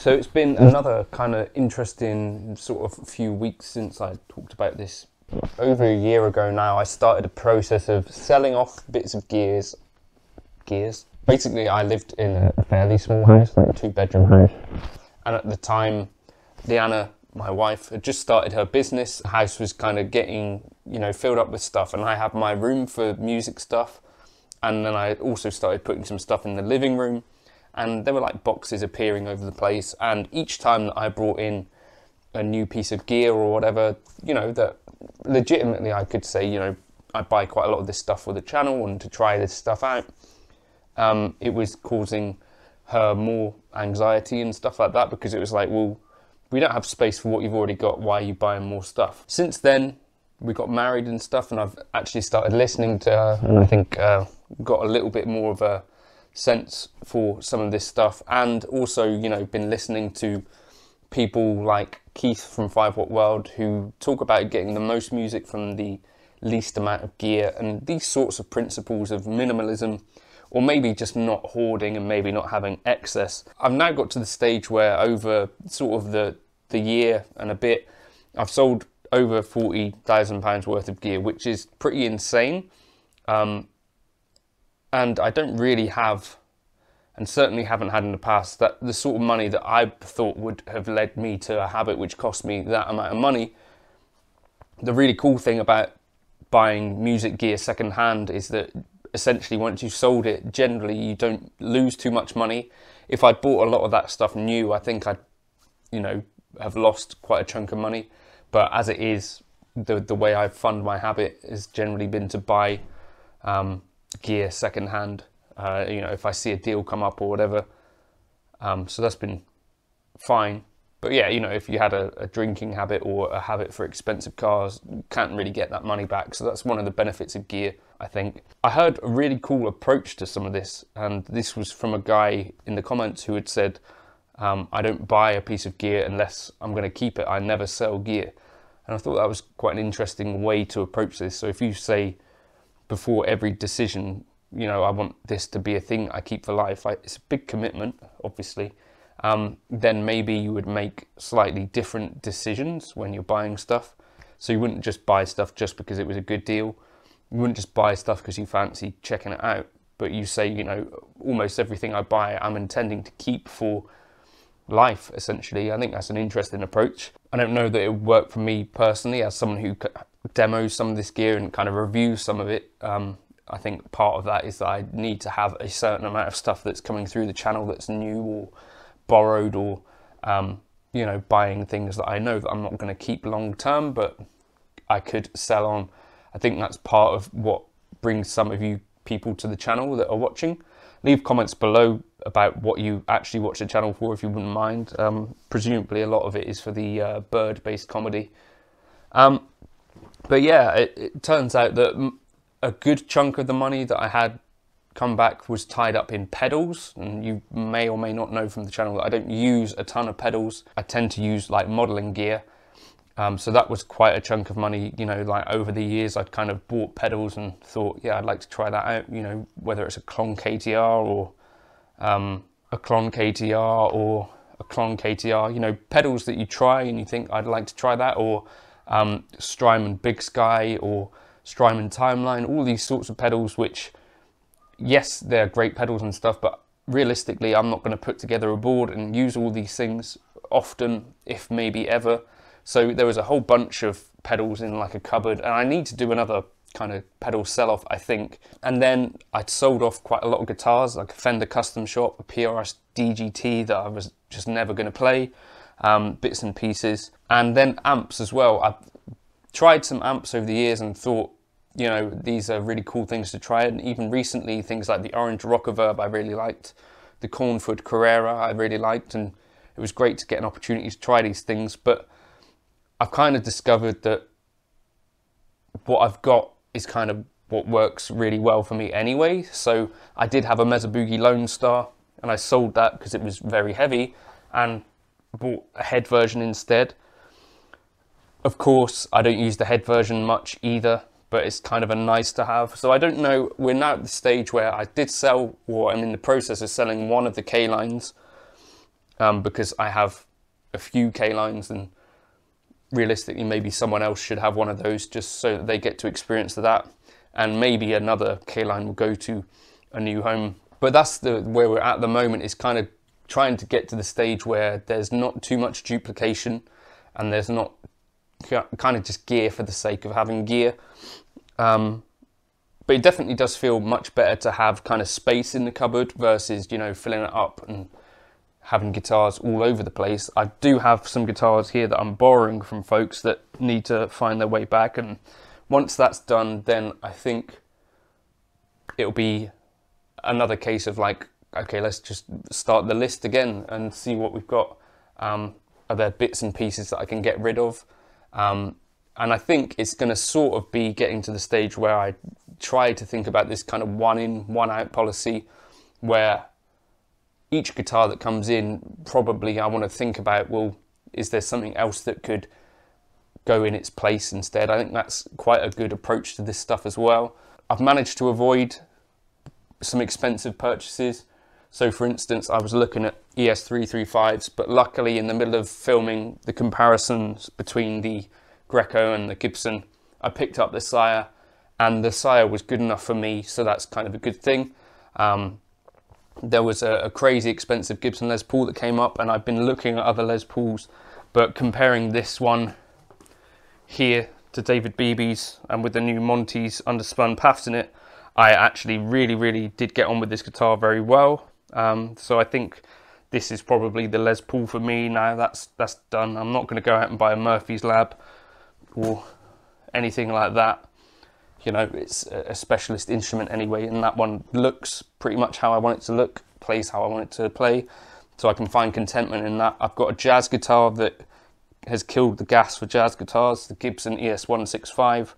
So it's been another kind of interesting sort of few weeks since I talked about this. Over a year ago now, I started a process of selling off bits of gears. Basically, I lived in a fairly small house, like a 2-bedroom house. And at the time, Leanna, my wife, had just started her business. The house was kind of getting, filled up with stuff. And I had my room for music stuff. And then I also started putting some stuff in the living room. And there were like boxes appearing over the place. And each time that I brought in a new piece of gear or whatever, that legitimately I could say, I buy quite a lot of this stuff for the channel and to try this stuff out. It was causing her more anxiety and stuff like that, because it was like, well, we don't have space for what you've already got. Why are you buying more stuff? Since then, we got married and stuff, and I've actually started listening to her, and I think got a little bit more of a sense for some of this stuff, and also, been listening to people like Keith from 5 Watt World, who talk about getting the most music from the least amount of gear, and these sorts of principles of minimalism, or maybe just not hoarding and maybe not having excess. I've now got to the stage where over sort of the year and a bit, I've sold over £40,000 worth of gear, which is pretty insane. And I don't really have, and certainly haven't had in the past, that the sort of money that I thought would have led me to a habit which cost me that amount of money. The really cool thing about buying music gear secondhand is that essentially once you've sold it, generally you don't lose too much money. If I'd bought a lot of that stuff new, I think I'd, have lost quite a chunk of money. But as it is, the way I fund my habit has generally been to buy gear secondhand, if I see a deal come up or whatever. So that's been fine. But yeah, if you had a drinking habit or a habit for expensive cars, you can't really get that money back. So that's one of the benefits of gear, I think. I heard a really cool approach to some of this, and this was from a guy in the comments who had said, I don't buy a piece of gear unless I'm going to keep it. I never sell gear. And I thought that was quite an interesting way to approach this. So if you say before every decision, I want this to be a thing I keep for life, it's a big commitment, obviously. Then maybe you would make slightly different decisions when you're buying stuff. So you wouldn't just buy stuff just because it was a good deal. You wouldn't just buy stuff because you fancy checking it out. But you say, almost everything I buy, I'm intending to keep for life, essentially. I think that's an interesting approach. I don't know that it would work for me personally as someone who demos some of this gear and kind of reviews some of it. I think part of that is that I need to have a certain amount of stuff that's coming through the channel that's new or borrowed, or buying things that I know that I'm not going to keep long term, but I could sell on. I think that's part of what brings some of you people to the channel that are watching. Leave comments below about what you actually watch the channel for, if you wouldn't mind. Presumably a lot of it is for the bird-based comedy. But yeah, it turns out that a good chunk of the money that I had come back was tied up in pedals, and you may or may not know from the channel that I don't use a ton of pedals. I tend to use like modeling gear, so that was quite a chunk of money. Like over the years I'd kind of bought pedals and thought, yeah, I'd like to try that out, whether it's a Klon KTR or a Klon KTR or a Klon KTR, pedals that you try and you think I'd like to try that, or Strymon Big Sky or Strymon Timeline, all these sorts of pedals which, yes, they're great pedals and stuff, but realistically, I'm not going to put together a board and use all these things often, if maybe ever. So there was a whole bunch of pedals in like a cupboard, and I need to do another kind of pedal sell-off, I think. And then I'd sold off quite a lot of guitars, like a Fender Custom Shop, a PRS DGT that I was just never going to play, bits and pieces. And then amps as well. I've tried some amps over the years and thought, these are really cool things to try. And even recently, things like the Orange Rockaverb I really liked, the Cornford Carrera I really liked, and it was great to get an opportunity to try these things. But I've kind of discovered that what I've got is kind of what works really well for me anyway. So I did have a Mesa Boogie Lone Star, and I sold that because it was very heavy and bought a head version instead. Of course, I don't use the head version much either, but it's kind of a nice to have. So I don't know, we're now at the stage where I did sell, or I'm in the process of selling one of the K-lines, because I have a few K-lines, and realistically maybe someone else should have one of those just so that they get to experience that, and maybe another K-line will go to a new home. But that's where we're at the moment, is kind of trying to get to the stage where there's not too much duplication and there's not kind of just gear for the sake of having gear. But it definitely does feel much better to have kind of space in the cupboard versus, you know, filling it up and having guitars all over the place. I do have some guitars here that I'm borrowing from folks that need to find their way back, and once that's done, then I think it'll be another case of like, okay, let's just start the list again and see what we've got. Are there bits and pieces that I can get rid of? And I think it's going to sort of be getting to the stage where I try to think about this kind of one in, one out policy, where each guitar that comes in, probably I want to think about, well, is there something else that could go in its place instead? I think that's quite a good approach to this stuff as well. I've managed to avoid some expensive purchases. So for instance, I was looking at ES335s, but luckily in the middle of filming the comparisons between the Greco and the Gibson, I picked up the Sire, and the Sire was good enough for me, so that's kind of a good thing. There was a crazy expensive Gibson Les Paul that came up, and I've been looking at other Les Pauls, but comparing this one here to David Beebe's and with the new Monty's underspun paths in it, I actually really did get on with this guitar very well. So I think this is probably the Les Paul for me now. That's done. I'm not going to go out and buy a Murphy's Lab or anything like that. You know, it's a specialist instrument anyway, and that one looks pretty much how I want it to look, plays how I want it to play, so I can find contentment in that. I've got a jazz guitar that has killed the gas for jazz guitars, the Gibson ES165.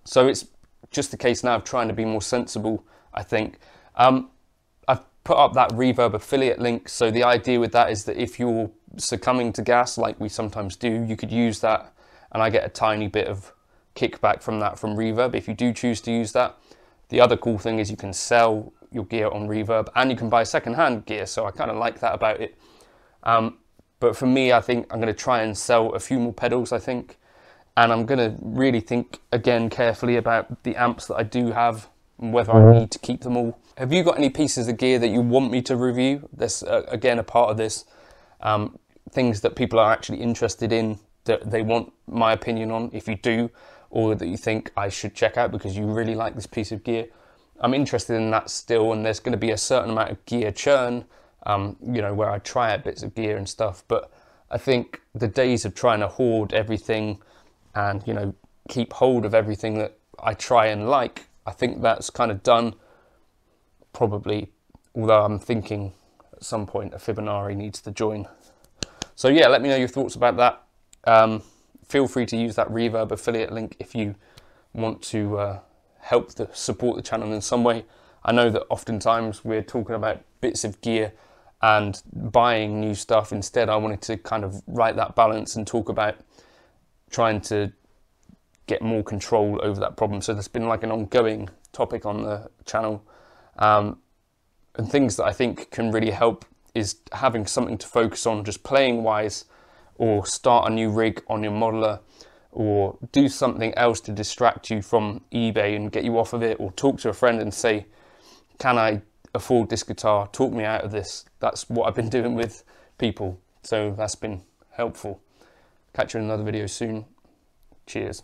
So it's just a case now of trying to be more sensible, I think. I've put up that Reverb affiliate link, so the idea with that is that if you're succumbing to gas, like we sometimes do, you could use that, and I get a tiny bit of kickback from that from Reverb if you do choose to use that. The other cool thing is you can sell your gear on Reverb, and you can buy second-hand gear, so I kind of like that about it. But for me, I think I'm going to try and sell a few more pedals, I think, and I'm going to really think again carefully about the amps that I do have and whether I need to keep them all. Have you got any pieces of gear that you want me to review? That's again a part of this, things that people are actually interested in, that they want my opinion on, if you do, or that you think I should check out because you really like this piece of gear. I'm interested in that still, and there's going to be a certain amount of gear churn, you know, where I try out bits of gear and stuff, but I think the days of trying to hoard everything and, you know, keep hold of everything that I try and like, I think that's kind of done, probably, although I'm thinking at some point a Fibonacci needs to join. So yeah, let me know your thoughts about that. Feel free to use that Reverb affiliate link if you want to help support the channel in some way. I know that oftentimes we're talking about bits of gear and buying new stuff. Instead, I wanted to kind of write that balance and talk about trying to get more control over that problem. So there's been like an ongoing topic on the channel. And things that I think can really help is having something to focus on just playing wise, or start a new rig on your modeler, or do something else to distract you from eBay and get you off of it, or talk to a friend and say, can I afford this guitar? Talk me out of this. That's what I've been doing with people. So that's been helpful. Catch you in another video soon. Cheers.